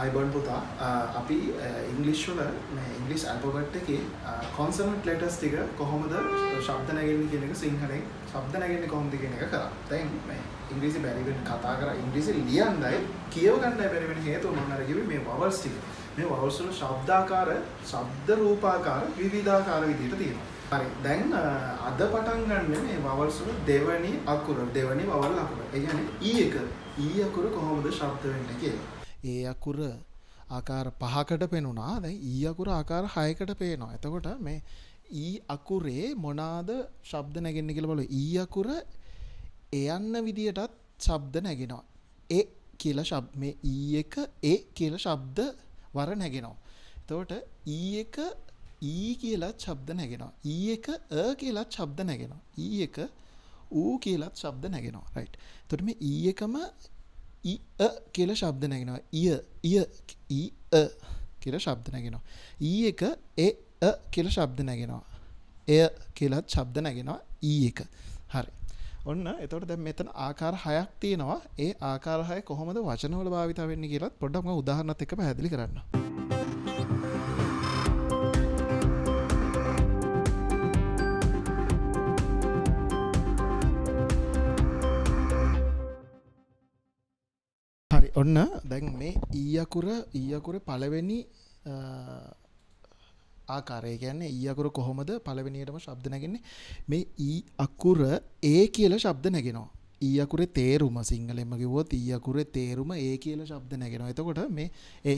අයිබෝන් පුතා අපි ඉංග්‍රීසි වල මේ ඉංග්‍රීසි ඇල්ෆබෙට් එකේ කොන්සනන්ට් ලෙටර්ස් ටික කොහොමද ශබ්ද නැගෙන්නේ කියන එක සිංහලෙන් ශබ්ද නැගෙන්නේ කොහොමද කියන එක කරා. දැන් මේ ඉංග්‍රීසි බැරි වෙන කතා කරා ඉංග්‍රීසි ලියන්නයි කියව ගන්නයි බැරි වෙන හේතුව මම අර කිව්වේ මේ වවල්ස් ටික. මේ වවල්ස් වල ශබ්දාකාර, ශබ්ද රූපාකාර විවිධාකාර විදිහට තියෙනවා. හරි. දැන් අද පටන් ගන්න මේ වවල්ස් වල දෙවනි වවල් අකුර. ඒ කියන්නේ ඊ එක. ඊ අකුර කොහොමද ශබ්ද වෙන්නේ කියලා. ඒ අකුර ආකාර 5කට පෙනුණා. දැන් ඊ අකුර ආකාර 6කට පේනවා. එතකොට මේ ඊ අකුරේ මොනවාද ශබ්ද නැගෙන්නේ කියලා බලමු. ඊ අකුර එයන්න විදියටත් ශබ්ද නැගෙනවා. ඒ කියලා ශබ්ද මේ ඊ එක ඒ කියලා ශබ්ද වර නැගෙනවා. එතකොට ඊ එක ඊ කියලා ශබ්ද නැගෙනවා. ඊ එක කියලා ශබ්ද නැගෙනවා. ඊ එක ඌ කියලා ශබ්ද නැගෙනවා. රයිට්. එතකොට මේ ඊ එකම ඊ කියලා ශබ්ද නැගෙනවා. ඊ කියලා ශබ්ද නැගෙනවා. ඊ එක ඒ කියලා ශබ්ද නැගෙනවා. එය කියලා ශබ්ද නැගෙනවා. ඊ එක. හරි. ඔන්න එතකොට දැන් මෙතන ආකාර 6ක් තියෙනවා. ඒ ආකාර 6 කොහොමද වචනවල භාවිත වෙන්නේ කියලාත් පොඩ්ඩක් මම උදාහරණත් එක්ක පැහැදිලි කරන්නම්. හරි ඔන්න දැන් මේ ඊ අකුරේ පළවෙනි ආකාරය කියන්නේ ඊ අකුර කොහොමද පළවෙනියටම ශබ්ද නැගෙන්නේ මේ ඊ අකුර ඒ කියලා ශබ්ද නැගෙනවා. ඊ අකුරේ තේරුම සිංහලෙන්ම කිව්වොත් ඊ අකුරේ තේරුම ඒ කියලා ශබ්ද නැගෙනවා. එතකොට මේ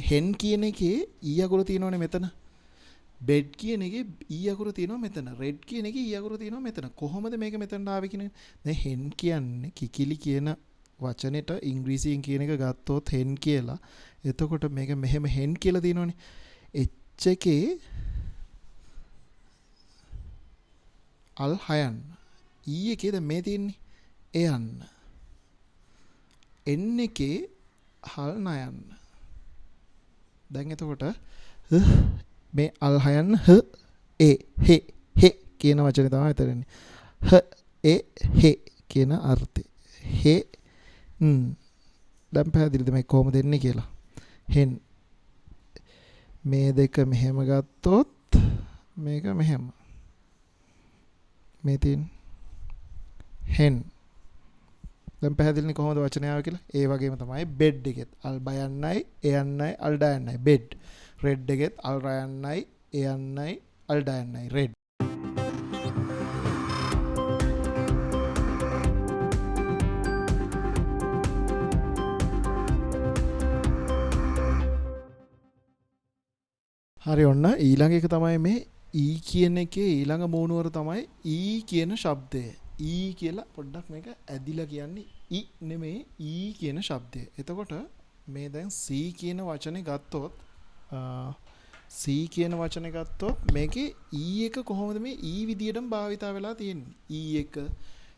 හෙන් කියන එකේ ඊ අකුර තියෙනවනේ මෙතන. බෙඩ් කියන එකේ ඊ අකුර තියෙනවා මෙතන. රෙඩ් කියන එකේ ඊ අකුර තියෙනවා මෙතන. කොහොමද මේක මෙතනට ආවේ කියන්නේ? දැන් හෙන් කියන්නේ කිකිලි කියන වචනෙට ඉංග්‍රීසියෙන් කියන එක ගත්තොත් හෙන් කියලා. එතකොට මේක මෙහෙම හෙන් කියලා තියෙනවනේ. එච් එකේ අල් හයන්. ඊ එකේ දැන් මේ තියෙන්නේ එයන්. එන් එකේ හල් නයන්. දැන් එතකොට මේ අල් හයන් හ ඒ හෙ කියන වචනේ තමයි එතනන්නේ. හ ඒ හෙ කියන අර්ථය. හෙ දැන් පැහැදිලිද මේ කොහොමද එන්නේ කියලා. හෙන් මේ දෙක මෙහෙම ගත්තොත් මේක මෙහෙම. මේ තියෙන හෙන් දැන් පැහැදිලිනේ කොහොමද වචනය ආවේ කියලා. ඒ වගේම තමයි බෙඩ් එකෙත් අල් බයන්නයි එයන්නයි අල් ඩයන්නයි බෙඩ්. රෙඩ් එකෙත් අල් රයන්නයි එයන්නයි අල් ඩයන්නයි රෙඩ්. හරි ඔන්න ඊළඟ එක තමයි මේ ඊ කියන එකේ ඊළඟ මූණුවර තමයි ඊ කියන ශබ්දය. ඊ කියලා පොඩ්ඩක් මේක ඇදිලා කියන්නේ ඊ නෙමෙයි ඊ කියන ශබ්දය. එතකොට මේ දැන් සී කියන වචනේ ගත්තොත් මේකේ ඊ එක කොහොමද මේ ඊ විදියටම භාවිතා වෙලා තියෙන්නේ. ඊ එක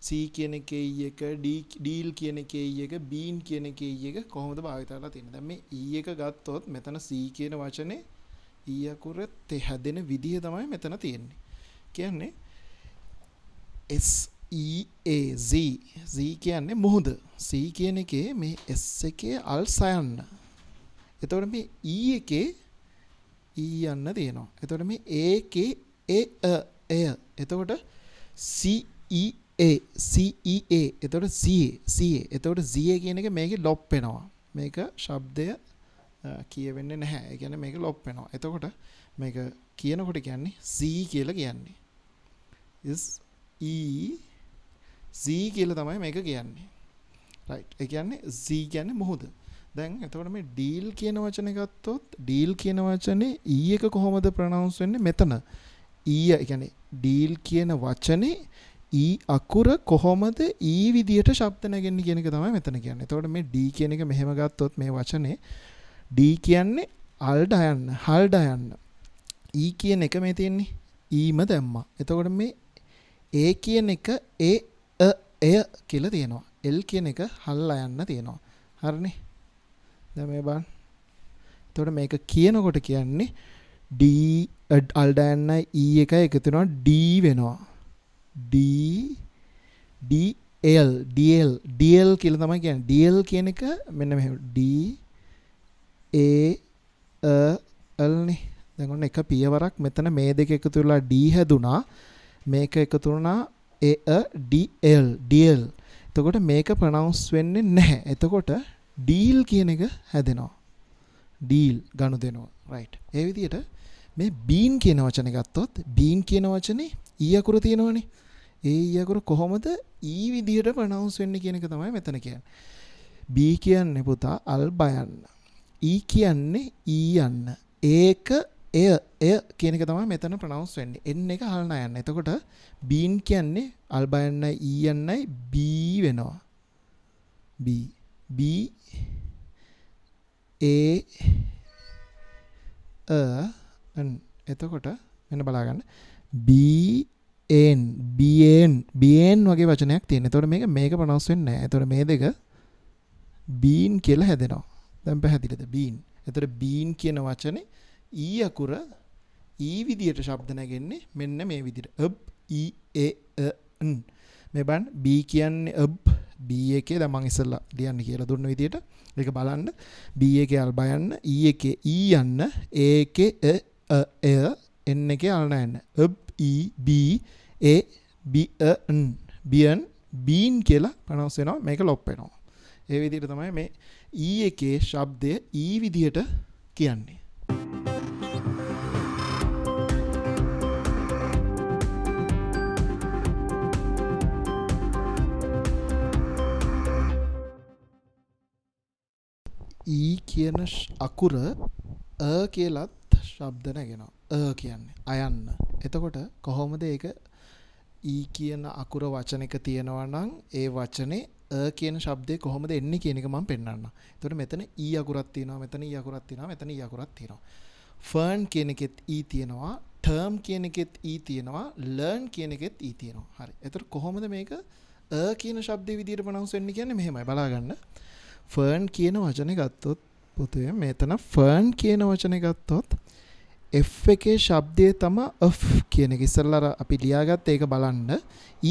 සී කියන එකේ ඊ එක ඩීල් කියන එකේ ඊ එක බීන් කියන එකේ ඊ එක කොහොමද භාවිතා වෙලා තියෙන්නේ. දැන් මේ ඊ එක ගත්තොත් මෙතන සී කියන වචනේ ඊ අකුරත් හැදෙන විදිය තමයි මෙතන තියෙන්නේ. කියන්නේ S E A Z කියන්නේ මුහුද. C කියන එකේ මේ S එකේ අල් සයන්න. එතකොට මේ E එකේ E යන්න තියෙනවා. එතකොට මේ A එකේ එය. එතකොට C E A එතකොට CA. එතකොට ZA කියන එක මේකේ ලොප් වෙනවා. මේක ශබ්දය කියවෙන්නේ නැහැ. ඒ කියන්නේ මේක ලොප් වෙනවා. එතකොට මේක කියනකොට කියන්නේ Z කියලා කියන්නේ. Z කියලා තමයි මේක කියන්නේ. රයිට්. ඒ කියන්නේ Z කියන්නේ මුහුද. දැන් එතකොට මේ ඩීල් කියන වචනේ ගත්තොත් ඩීල් කියන වචනේ E එක කොහොමද ප්‍රොනවුන්ස් වෙන්නේ මෙතන? E ඒ කියන්නේ ඩීල් කියන වචනේ E අකුර කොහොමද E විදියට ශබ්ද නැගෙන්නේ කියන එක තමයි මෙතන කියන්නේ. එතකොට මේ D කියන එක මෙහෙම ගත්තොත් මේ වචනේ D කියන්නේ හල් ඩයන්න. E කියන එක මේ තියෙන්නේ ඊම දැම්මා. එතකොට මේ A කියන එක එය කියලා තියෙනවා. L කියන එක හල් අයන්න තියෙනවා. හරිනේ. දැන් මේ බලන්න. එතකොට මේක කියනකොට කියන්නේ D අල් ඩයන්නයි E එකයි එකතු වෙනවා D වෙනවා. DL කියලා තමයි කියන්නේ. DL කියන එක මෙන්න මෙහෙම D L නේ. දැන් ඔන්න එක පියවරක් මෙතන මේ දෙක එකතු වෙලා D හැදුනා. මේක එකතු වුණා DL. එතකොට මේක ප්‍රොනවුන්ස් වෙන්නේ නැහැ. එතකොට deal කියන එක හැදෙනවා. deal ගනුදෙනුව. right. ඒ විදිහට මේ bean කියන වචනේ ගත්තොත් bean කියන වචනේ e අකුර තියෙනවනේ. ඒ e අකුර කොහොමද e විදිහට ප්‍රොනවුන්ස් වෙන්නේ කියන එක තමයි මෙතන කියන්නේ. B කියන්නේ පුතා අල් බයන්න. E කියන්නේ ඊ යන්න. ඒක එය කියන එක තමයි මෙතන ප්‍රොනවුන්ස් වෙන්නේ. N එක අල් නයන්න. එතකොට bean කියන්නේ අල් බයන්නයි ඊ යන්නයි B වෙනවා. B A N. එතකොට මෙන්න බලා ගන්න. BN වගේ වචනයක් තියෙනවා. එතකොට මේක ප්‍රොනවුන්ස් වෙන්නේ නැහැ. එතකොට මේ දෙක bean කියලා හැදෙනවා. දැන් පැහැදිලිද? bean. එතකොට bean කියන වචනේ ඊ අකුර ඊ විදියට ශබ්ද නැගෙන්නේ මෙන්න මේ විදියට. අබ් ඊ ඒ n. මේ බලන්න B කියන්නේ අබ් B එකේ දැන් මම ඉස්සෙල්ලා ලියන්න කියලා දුන්න විදියට මේක බලන්න. B එකේ අල් බයන්න, E එකේ ඊ යන්න, A එකේ එය, N එකේ අල් නයන්න. අබ් ඊ B A B N bean bean කියලා ප්‍රොනවුන්ස් වෙනවා. මේක ලොප් වෙනවා. ඒ විදිහට තමයි මේ E එකේ ශබ්දය E විදිහට කියන්නේ. E කියන අකුර කියලත් ශබ්ද නැගෙනවා. කියන්නේ අයන්න. එතකොට කොහොමද ඒක E කියන අකුර වචනයක තියෙනවා නම් ඒ වචනේ කියන ශබ්දේ කොහොමද එන්නේ කියන එක මම පෙන්නන්නම්. එතකොට මෙතන E අකුරක් තියෙනවා, මෙතන E අකුරක් තියෙනවා, මෙතන E අකුරක් තියෙනවා. fern කියන එකෙත් E තියෙනවා, term කියන එකෙත් E තියෙනවා, learn කියන එකෙත් E තියෙනවා. හරි. එතකොට කොහොමද මේක කියන ශබ්දේ විදිහට ප්‍රොනවුන්ස් වෙන්නේ කියන්නේ මෙහෙමයි බලා ගන්න. fern කියන වචනේ ගත්තොත් පුතේ මෙතන fern කියන වචනේ ගත්තොත් F එකේ ශබ්දය තමයි F කියන එක. ඉස්සෙල්ලා අපි ලියාගත්ත ඒක බලන්න.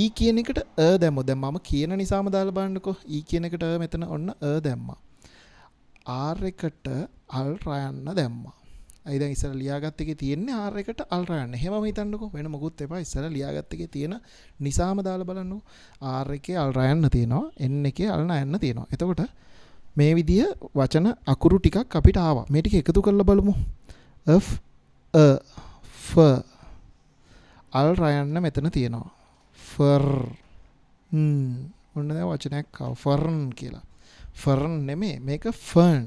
E කියන එකට දැම්මොත් දැන් මම කියන නිසාම දාලා බලන්නකෝ. E කියන එකට මෙතන ඔන්න දැම්මා. R එකට අල් රයන්න දැම්මා. අයි දැන් ඉස්සෙල්ලා ලියාගත්ත එකේ තියෙන්නේ R එකට අල් රයන්න. එහෙමම හිතන්නකෝ. වෙන මොකුත් එපා. ඉස්සෙල්ලා ලියාගත්ත එකේ තියෙන නිසාම දාලා බලන්නකෝ. R එකේ අල් රයන්න තියෙනවා. N එකේ අල් නයන්න තියෙනවා. එතකොට මේ විදිය වචන අකුරු ටිකක් අපිට ආවා. මේ ටික එකතු කරලා බලමු. F F අල් රයන්න මෙතන තියෙනවා. ෆර් ඔන්න දැන් වචනයක් ආවා. ෆර්න් කියලා. ෆර්න් නෙමෙයි මේක ෆර්න්.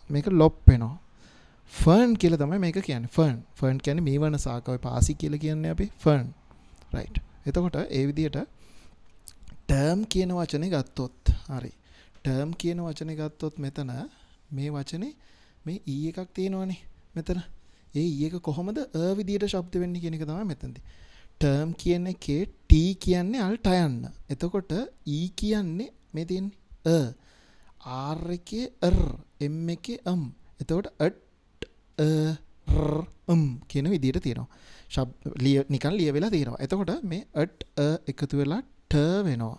මේක ලොප් වෙනවා. ෆර්න් කියලා තමයි මේක කියන්නේ. ෆර්න් කියන්නේ මීවන සාක ඔය පාසි කියලා කියන්නේ අපි ෆර්න්. රයිට්. එතකොට ඒ විදිහට ටර්ම් කියන වචනේ ගත්තොත් හරි. ටර්ම් කියන වචනේ ගත්තොත් මෙතන මේ වචනේ මේ E එකක් තියෙනවනේ මෙතන. ඒ E එක කොහොමද විදියට ශබ්ද වෙන්නේ කියන එක තමයි මෙතනදී. ටර්ම් කියන එකේ T කියන්නේ අල්ට යන්න. එතකොට E කියන්නේ මේ තියෙන්නේ R එකේ R M එකේ එතකොට කියන විදියට තියෙනවා. ශබ්ද නිකන් ලියවිලා තියෙනවා. එතකොට මේ එකතු වෙලා ට වෙනවා.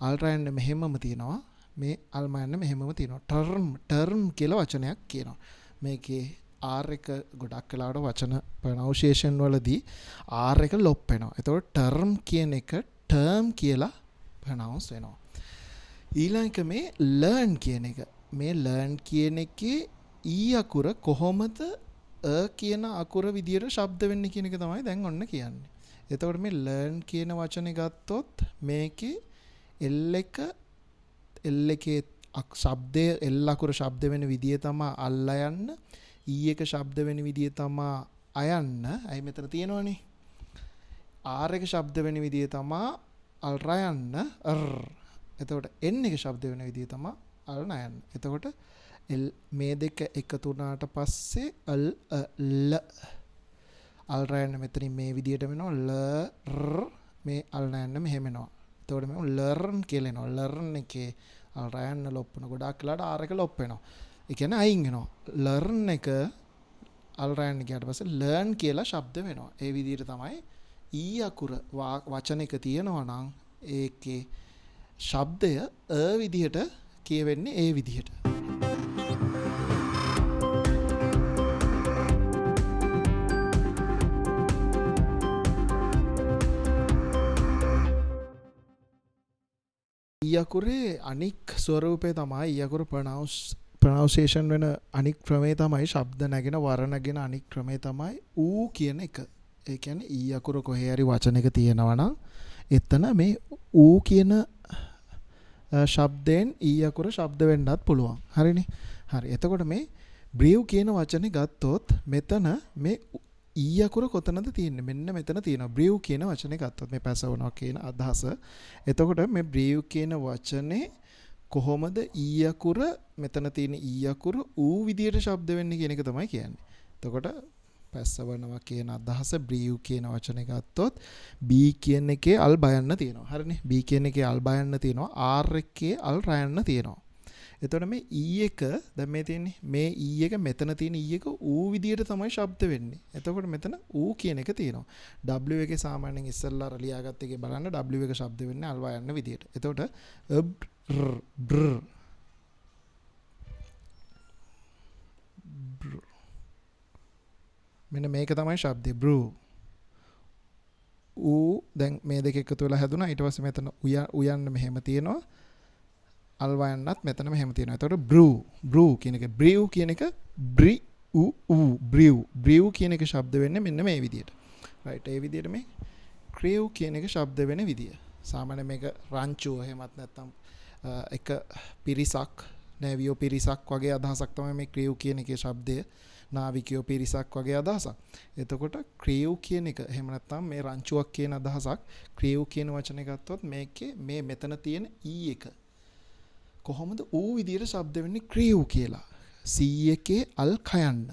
අල්රයන් මෙහෙමම තියෙනවා. මේ අල්මයන් මෙහෙමම තියෙනවා. ටර්ම් කියලා වචනයක් කියනවා. මේකේ R එක ගොඩක් වෙලාවට වචන ප්‍රොනවුන්සියේෂන් වලදී R එක ලොප් වෙනවා. එතකොට ටර්ම් කියන එක ටර්ම් කියලා ප්‍රොනවුන්ස් වෙනවා. ඊළඟ මේ learn කියන එක. මේ learn කියන එකේ E අකුර කොහොමද කියන අකුර විදියට ශබ්ද වෙන්නේ කියන එක තමයි දැන් ඔන්න කියන්නේ. එතකොට මේ learn කියන වචනේ ගත්තොත් මේකේ L එකේ ශබ්දය L අකුර ශබ්ද වෙන විදිය තමයි අල්ල යන්න. E එක ශබ්ද වෙන විදිය තමයි අයන්න. අයි මෙතන තියෙනවනේ. R එක ශබ්ද වෙන විදිය තමයි අල් රයන්න. එතකොට N එක ශබ්ද වෙන විදිය තමයි අල් නයන්න. එතකොට මේ දෙක එකතු වුණාට පස්සේ ල අල් රයන්න මෙතනින් මේ විදියට වෙනවා. මේ අල් නයන්න මෙහෙම වෙනවා. එතකොට මේ ලර්න් කියලා එනවා. ලර්න් එකේ අල් රයන්න ලොප් වෙන ගොඩක් වෙලාට R එක ලොප් වෙනවා. ඒ කියන්නේ අයින් වෙනවා. ලර්න් එක අල් රයන්න ගියාට පස්සේ ලර්න් කියලා ශබ්ද වෙනවා. ඒ විදිහට තමයි E අකුර වචනයක තියෙනවා නම් ඒකේ ශබ්දය විදිහට කියවෙන්නේ ඒ විදිහට. අකුරේ අනික් ස්වරූපය තමයි ඊ අකුර ප්‍රොනවුන්සියේෂන් වෙන අනික් ක්‍රමය තමයි ශබ්ද නැගෙන වර නැගෙන අනික් ක්‍රමය තමයි ඌ කියන එක. ඒ කියන්නේ ඊ අකුර කොහේ හරි වචනයක තියෙනවා නම් එතන මේ ඌ කියන ශබ්දයෙන් ඊ අකුර ශබ්ද වෙන්නත් පුළුවන්. හරිනේ. හරි. එතකොට මේ බ්‍රීව් කියන වචනේ ගත්තොත් මෙතන මේ ඊ අකුර කොතනද තියෙන්නේ? මෙන්න මෙතන තියෙනවා. බ්‍රීව් කියන වචනේ ගත්තොත් මේ පැසවනවා කියන අදහස. එතකොට මේ බ්‍රීව් කියන වචනේ කොහොමද ඊ අකුර මෙතන තියෙන ඊ අකුර ඌ විදියට ශබ්ද වෙන්නේ කියන එක තමයි කියන්නේ. එතකොට පැසවනවා කියන අදහස බ්‍රීව් කියන වචනේ ගත්තොත් B කියන එකේ අල් බයන්න තියෙනවා. හරිනේ. B කියන එකේ අල් බයන්න තියෙනවා. R එකේ අල් රයන්න තියෙනවා. එතකොට මේ E එක දැන් මේ තියෙන්නේ මේ E එක මෙතන තියෙන E එක ඌ විදියට තමයි ශබ්ද වෙන්නේ. එතකොට මෙතන ඌ කියන එක තියෙනවා. W එකේ සාමාන්‍යයෙන් ඉස්සෙල්ලා අර ලියාගත්ත එකේ බලන්න W එක ශබ්ද වෙන්නේ අල්වා යන විදියට. එතකොට මෙන්න මේක තමයි ශබ්දේ බ්‍රූ. ඌ දැන් මේ දෙක එකතු වෙලා හැදුනා. ඊට පස්සේ මෙතන උයන්න මෙහෙම තියෙනවා. අල්වයන්නත් මෙතන මෙහෙම තියෙනවා. එතකොට බ්‍රූ කියන එක බ්‍රීව් කියන එක බ්‍රීව් කියන එක ශබ්ද වෙන්නේ මෙන්න මේ විදියට. රයිට්. ඒ විදියට මේ ක්‍රීව් කියන එක ශබ්ද වෙන විදිය. සාමාන්‍යයෙන් මේක රංචුව එහෙමත් නැත්නම් එක පිරිසක් නැවියෝ පිරිසක් වගේ අදහසක් තමයි මේ ක්‍රීව් කියන එකේ ශබ්දය. නාවිකයෝ පිරිසක් වගේ අදහසක්. එතකොට ක්‍රීව් කියන එක එහෙම නැත්නම් මේ රංචුවක් කියන අදහසක් ක්‍රීව් කියන වචනේ ගත්තොත් මේකේ මේ මෙතන තියෙන E එක කොහොමද ඌ විදියට ශබ්ද වෙන්නේ ක්‍රීව් කියලා. C එකේ අල් කයන්න,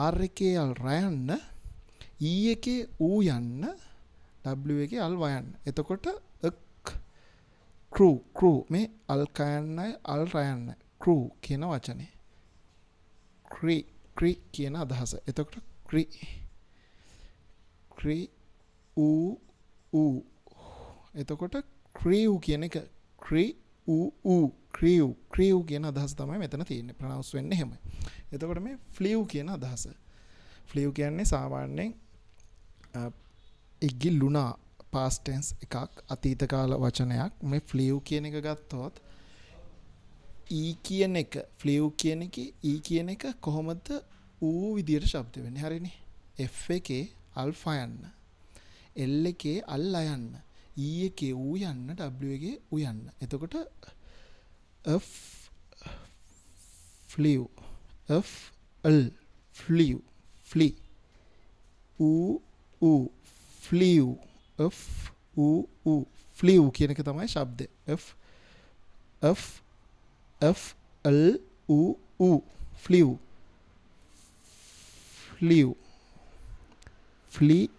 R එකේ අල් රයන්න, E එකේ ඌ යන්න, W එකේ අල් වයන්න. එතකොට ක්‍රූ මේ අල් කයන්නයි අල් රයන්න ක්‍රූ කියන වචනේ. ක්‍රී කියන අදහස. එතකොට ක්‍රී ඌ එතකොට ක්‍රීව් කියන එක ක්‍රීව් කියන අදහස තමයි මෙතන තියෙන්නේ. ප්‍රොනවුන්ස් වෙන්නේ එහෙමයි. එතකොට මේ ෆ්ලිව් කියන අදහස. ෆ්ලිව් කියන්නේ සාමාන්‍යයෙන් ඉගිලුණා past tense එකක් අතීත කාල වචනයක්. මේ ෆ්ලිව් කියන එක ගත්තොත් E කියන එක ෆ්ලිව් කියන එකේ E කියන එක කොහොමද ඌ විදියට ශබ්ද වෙන්නේ? හරිනේ. F එකේ අල්ෆා යන්න, L එකේ අල් යන්න, E එකේ ඌ යන්න, W එකේ ඌ යන්න. එතකොට ෆ්ලිව් ෆ්ලී ඌ ෆ්ලිව් ෆ්ලිව් කියන එක තමයි ශබ්දය. ෆ්ලිව්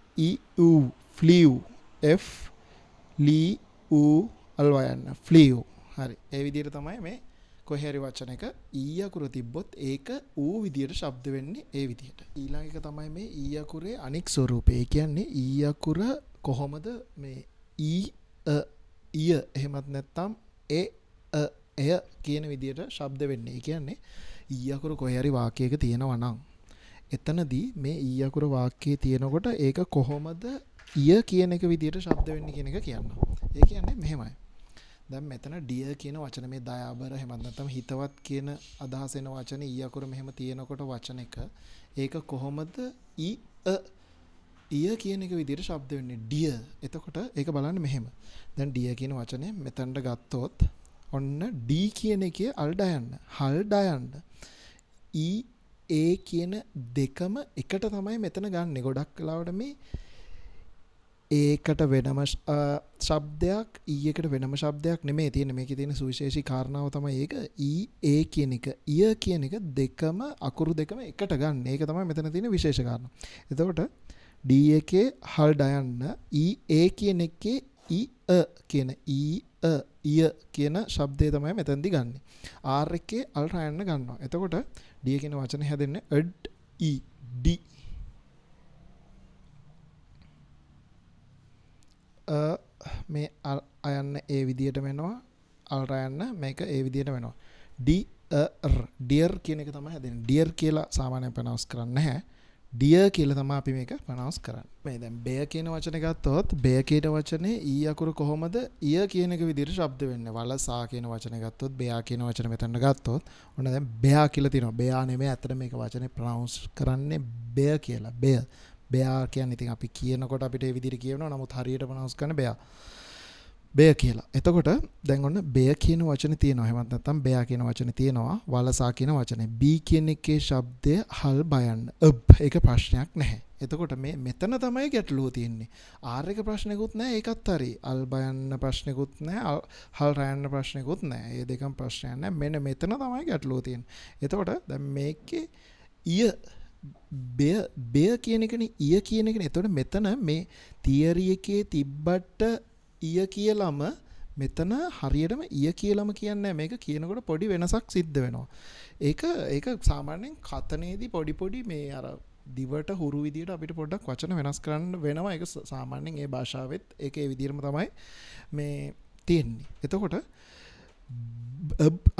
අල්වා යන්න ෆ්ලිව්. හරි. ඒ විදිහට තමයි මේ කොහේ හරි වචනයක ඊ අකුර තිබ්බොත් ඒක ඌ විදියට ශබ්ද වෙන්නේ ඒ විදියට. ඊළඟ එක තමයි මේ ඊ අකුරේ අනික් ස්වරූපය. ඒ කියන්නේ ඊ අකුර කොහොමද මේ ඊ එහෙමත් නැත්නම් එය කියන විදියට ශබ්ද වෙන්නේ. ඒ කියන්නේ ඊ අකුර කොහේ හරි වාක්‍යයක තියෙනවා නම් එතනදී මේ ඊ අකුර වාක්‍යයේ තියෙනකොට ඒක කොහොමද ඊ කියන එක විදියට ශබ්ද වෙන්නේ කියන එක කියනවා. ඒ කියන්නේ මෙහෙමයි. දැන් මෙතන ඩියර් කියන වචන මේ දයාබර එහෙමත් නැත්නම් හිතවත් කියන අදහස එන වචනේ ඊ අකුර මෙහෙම තියෙනකොට වචනයක ඒක කොහොමද ඊ කියන එක විදියට ශබ්ද වෙන්නේ ඩියර්. එතකොට ඒක බලන්න මෙහෙම. දැන් ඩියර් කියන වචනේ මෙතනට ගත්තොත් ඔන්න D කියන එකේ අල් ඩයන්න, හල් ඩයන්න. ඒ කියන දෙකම එකට තමයි මෙතන ගන්නෙ. ගොඩක් වෙලාවට මේ ඒකට වෙනම ශබ්දයක් ඊයකට වෙනම ශබ්දයක් නෙමෙයි තියෙන්නේ. මේකේ තියෙන සුවිශේෂී කාරණාව තමයි ඒක ඒ කියන එක කියන එක දෙකම අකුරු දෙකම එකට ගන්න. ඒක තමයි මෙතන තියෙන විශේෂ කාරණා. එතකොට D එකේ හල් ඩයන්න, ඒ කියන එකේ කියන කියන ශබ්දය තමයි මෙතනදි ගන්නෙ. R එකේ අල් රයන්න ගන්නවා. එතකොට D කියන වචනේ හැදෙන්නේ D මේ අයන්න ඒ විදියට වෙනවා. අල් රයන්න මේක ඒ විදියට වෙනවා. ඩියර් කියන එක තමයි හැදෙන්නේ. ඩියර් කියලා සාමාන්‍යයෙන් ප්‍රොනවුන්ස් කරන්නේ නැහැ. ඩියර් කියලා තමයි අපි මේක ප්‍රොනවුන්ස් කරන්නේ. මේ දැන් bear කියන වචනේ ගත්තොත් bear කියන වචනේ ඊ අකුර කොහොමද ඊය කියන එක විදිහට ශබ්ද වෙන්නේ. වලසා කියන වචනේ ගත්තොත් bear කියන වචනේ මෙතන ගත්තොත් ඔන්න දැන් bear කියලා තියෙනවා. bear නෙමෙයි අතට මේක වචනේ ප්‍රොනවුන්ස් කරන්නේ bear කියලා. bear. bear කියන්නේ ඉතින් අපි කියනකොට අපිට ඒ විදිහට කියනවා. නමුත් හරියට ප්‍රොනවුන්ස් කරන්නේ bear. bear කියලා. එතකොට දැන් ඔන්න bear කියන වචනේ තියෙනවා. එහෙමත් නැත්නම් bear කියන වචනේ තියෙනවා. වලසා කියන වචනේ. b කියන එකේ ශබ්දය හල් බයන්න. ඒක ප්‍රශ්නයක් නැහැ. එතකොට මේ මෙතන තමයි ගැටලුව තියෙන්නේ. r එක ප්‍රශ්නකුත් නැහැ. ඒකත් හරි. අල් බයන්න ප්‍රශ්නකුත් නැහැ. හල් රයන්න ප්‍රශ්නකුත් නැහැ. මේ දෙකම ප්‍රශ්නයක් නැහැ. මෙන්න මෙතන තමයි ගැටලුව තියෙන්නේ. එතකොට දැන් මේකේ ඊය bear කියන එකනේ ඊය කියන එකනේ. එතකොට මෙතන මේ තියරි එකේ තිබ්බට ඊය කියලාම මෙතන හරියටම ඊය කියලාම කියන්නේ මේක කියනකොට පොඩි වෙනසක් සිද්ධ වෙනවා. ඒක සාමාන්‍යයෙන් කතනේදී පොඩි මේ අර දිවට හුරු විදියට අපිට පොඩ්ඩක් වචන වෙනස් කරන්න වෙනවා. ඒක සාමාන්‍යයෙන් ඒ භාෂාවෙත් ඒක ඒ විදිහටම තමයි මේ තියෙන්නේ. එතකොට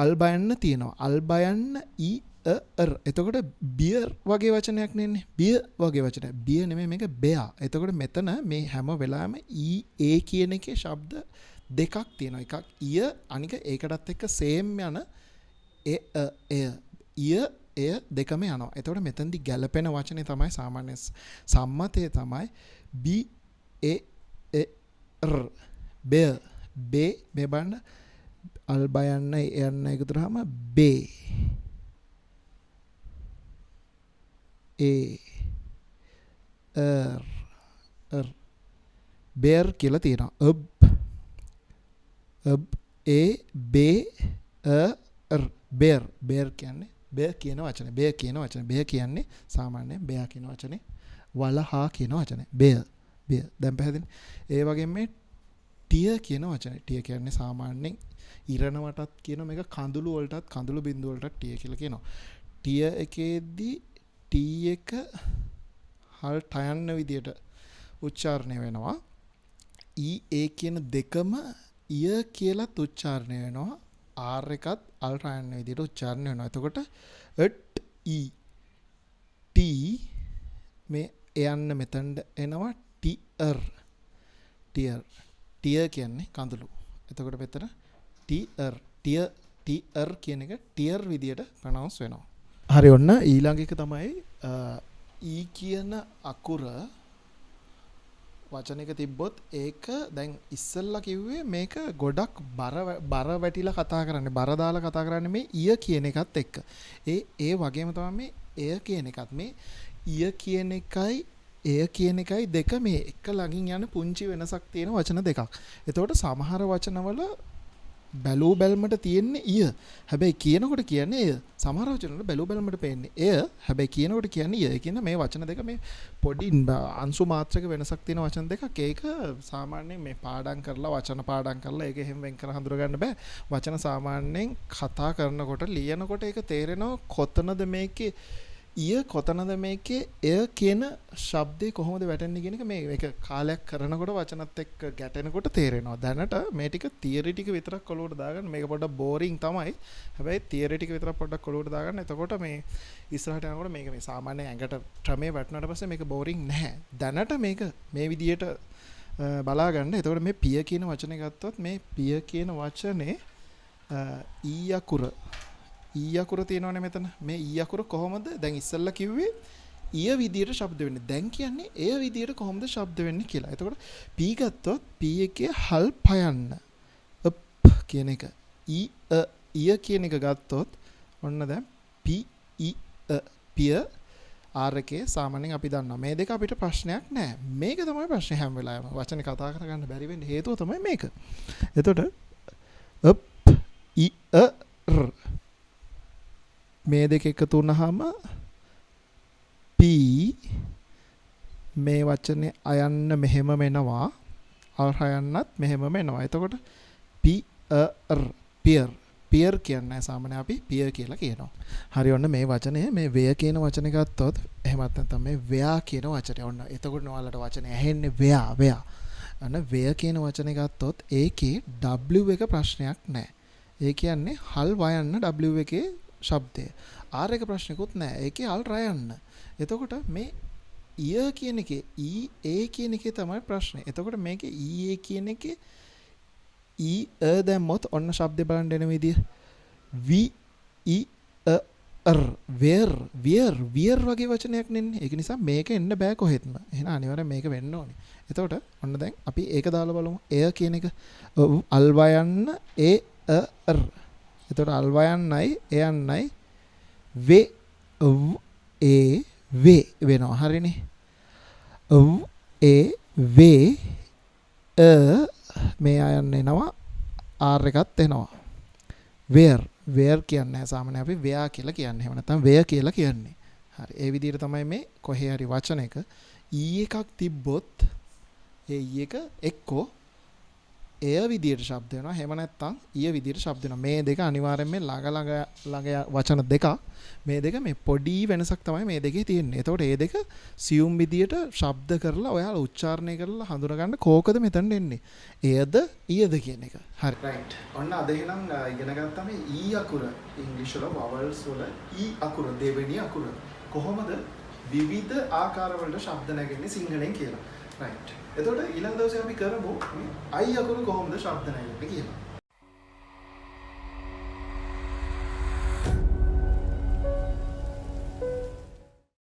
අල් බයන්න තියෙනවා. අල් බයන්න ඊ එතකොට බියර් වගේ වචනයක් නෙන්නේ. බියර් වගේ වචනයක්. බියර් නෙමෙයි මේක bear. එතකොට මෙතන මේ හැම වෙලාවෙම ඒ කියන එකේ ශබ්ද දෙකක් තියෙනවා. එකක් ඊය අනික ඒකටත් එක්ක සේම් යන එය දෙකම යනවා. එතකොට මෙතනදි ගැළපෙන වචනේ තමයි සාමාන්‍ය සම්මතය තමයි bear. මේ බන්න අල් බයන්න යන්න එකතු කරාම බේ bear කියලා තියෙනවා. bear කියන්නේ bear කියන වචනේ. bear කියන්නේ සාමාන්‍යයෙන් bear කියන වචනේ වලහා කියන වචනේ. bear. දැන් පැහැදිලි. ඒ වගේම මේ tier කියන වචනේ. tier කියන්නේ සාමාන්‍යයෙන් ඉරණවටත් කියන මේක කඳුළු වලටත් කඳුළු බිඳු වලටත් tier කියලා කියනවා. tier එකේදී T එක හල් ටයන්න විදියට උච්චාරණය වෙනවා. ඒ කියන දෙකම ඊය කියලාත් උච්චාරණය වෙනවා. R එකත් අල් ටයන්න විදියට උච්චාරණය වෙනවා. එතකොට T මේ යන්න මෙතනට එනවා tier කියන්නේ කඳුළු. එතකොට මෙතන tier කියන එක tier විදියට ප්‍රොනවුන්ස් වෙනවා. හරි ඔන්න ඊළඟ එක තමයි ඊ කියන අකුර වචනයක තිබ්බොත් ඒක දැන් ඉස්සෙල්ලා කිව්වේ මේක ගොඩක් බර වැටිලා කතා කරන්නේ බර දාලා කතා කරන්නේ මේ ඊය කියන එකත් එක්ක. ඒ වගේම තමයි මේ එය කියන එකත් මේ ඊය කියන එකයි එය කියන එකයි දෙක මේ එක ළඟින් යන පුංචි වෙනසක් තියෙන වචන දෙකක්. එතකොට සමහර වචනවල බැලූ බැල්මට තියෙන්නේ ඊය. හැබැයි කියනකොට කියන්නේ එය. සමහර වචන වල බැලූ බැල්මට පේන්නේ එය. හැබැයි කියනකොට කියන්නේ ඊය. කියන මේ වචන දෙක මේ පොඩි අංශු මාත්‍රක වෙනසක් තියෙන වචන දෙකක්. ඒක සාමාන්‍යයෙන් මේ පාඩම් කරලා වචන පාඩම් කරලා ඒක එහෙම වෙන් කර හඳුර ගන්න බෑ. වචන සාමාන්‍යයෙන් කතා කරනකොට ලියනකොට ඒක තේරෙනවා කොතනද මේකේ ඊය කොතනද මේකේ එය කියන ශබ්දේ කොහොමද වැටෙන්නේ කියන එක මේක කාලයක් කරනකොට වචනත් එක්ක ගැටෙනකොට තේරෙනවා. දැනට මේ ටික තියරි ටික විතරක් ඔලුවට දාගන්න. මේක පොඩ්ඩක් බෝරින් තමයි. හැබැයි තියරි ටික විතරක් පොඩ්ඩක් ඔලුවට දාගන්න. එතකොට මේ ඉස්සරහට යනකොට මේක මේ සාමාන්‍ය ඇඟට ක්‍රමයේ වැටුණාට පස්සේ මේක බෝරින් නැහැ. දැනට මේක මේ විදියට බලා ගන්න. එතකොට මේ පිය කියන වචනේ ගත්තොත් මේ පිය කියන වචනේ ඊ අකුර තියෙනවනේ මෙතන. මේ ඊ අකුර කොහොමද දැන් ඉස්සෙල්ලා කිව්වේ ඊය විදියට ශබ්ද වෙන්නේ. දැන් කියන්නේ එය විදියට කොහොමද ශබ්ද වෙන්නේ කියලා. එතකොට p ගත්තොත් p එකේ හල් පයන්න කියන එක ඊය කියන එක ගත්තොත් ඔන්න දැන් පිය r එකේ සාමාන්‍යයෙන් අපි දන්නවා මේ දෙක අපිට ප්‍රශ්නයක් නෑ. මේක තමයි ප්‍රශ්නේ හැම වෙලාවෙම. වචනේ කතා කරගන්න බැරි වෙන්න හේතුව තමයි මේක. එතකොට මේ දෙක එකතු වුණාම p මේ වචනේ අයන්න මෙහෙම මෙනවා අයන්නත් මෙහෙම මෙනවා. එතකොට පියර් කියන්නේ සාමාන්‍ය අපි පියර් කියලා කියනවා. හරි ඔන්න මේ වචනේ මේ වෙය කියන වචනේ ගත්තොත් එහෙමත් නැත්නම් මේ වෙයා කියන වචනේ ඔන්න එතකොට ඔයාලට වචනේ ඇහෙන්නේ වෙයා. අන්න වෙය කියන වචනේ ගත්තොත් ඒකේ w එක ප්‍රශ්නයක් නැහැ. ඒ කියන්නේ හල් වයන්න w එකේ ශබ්දය. ආර් එක ප්‍රශ්නකුත් නැහැ. ඒකේ අල් රයන්න. එතකොට මේ ඊ කියන එකේ ඊ ඒ කියන එකේ තමයි ප්‍රශ්නේ. එතකොට මේකේ ඊ ඒ කියන එකේ ඊ දැම්මොත් ඔන්න ශබ්දේ බලන්න එන විදිය. වි ඊ අර් වියර් වගේ වචනයක් නෙන්නේ. ඒක නිසා මේක එන්න බෑ කොහෙත්ම. එහෙනම් අනිවාර්යෙන් මේක වෙන්න ඕනේ. එතකොට ඔන්න දැන් අපි ඒක දාලා බලමු. එය කියන එක අල්වයන්න ඒ අර්. එතකොට අල්වයන්නයි එයන්නයි වේ ඒ වේ වෙනවා. හරිනේ. ඒ වේ මේ අයන්න එනවා. ආර් එකත් එනවා. වෙර් කියන්නේ සාමාන්‍ය අපි වෙයා කියලා කියන්නේ. එහෙම නැත්නම් වෙය කියලා කියන්නේ. හරි. ඒ විදිහට තමයි මේ කොහේ හරි වචනයක ඊ එකක් තිබ්බොත් ඒ ඊ එක එක්කෝ එය විදිහට ශබ්ද වෙනවා. එහෙම නැත්නම් ඊය විදිහට ශබ්ද වෙනවා. මේ දෙක අනිවාර්යෙන් මේ ළඟ වචන දෙකක්. මේ දෙක මේ පොඩි වෙනසක් තමයි මේ දෙකේ තියෙන්නේ. එතකොට මේ දෙක සියුම් විදිහට ශබ්ද කරලා ඔයාලා උච්චාරණය කරලා හඳුනගන්න කෝකද මෙතන එන්නේ. එයද ඊයද කියන එක. හරි. රයිට්. ඔන්න අද එහෙනම් ඉගෙන ගත්තා මේ ඊ අකුර ඉංග්‍රීසි වල vowels වල ඊ අකුර දෙවෙනි අකුර කොහොමද විවිධ ආකාරවලට ශබ්ද නැගෙන්නේ සිංහලෙන් කියලා. රයිට්. එතකොට ඊළඟ දවසේ අපි කරමු මේ අයි අකුර කොහොමද ශබ්ද නැගෙන්නේ කියලා.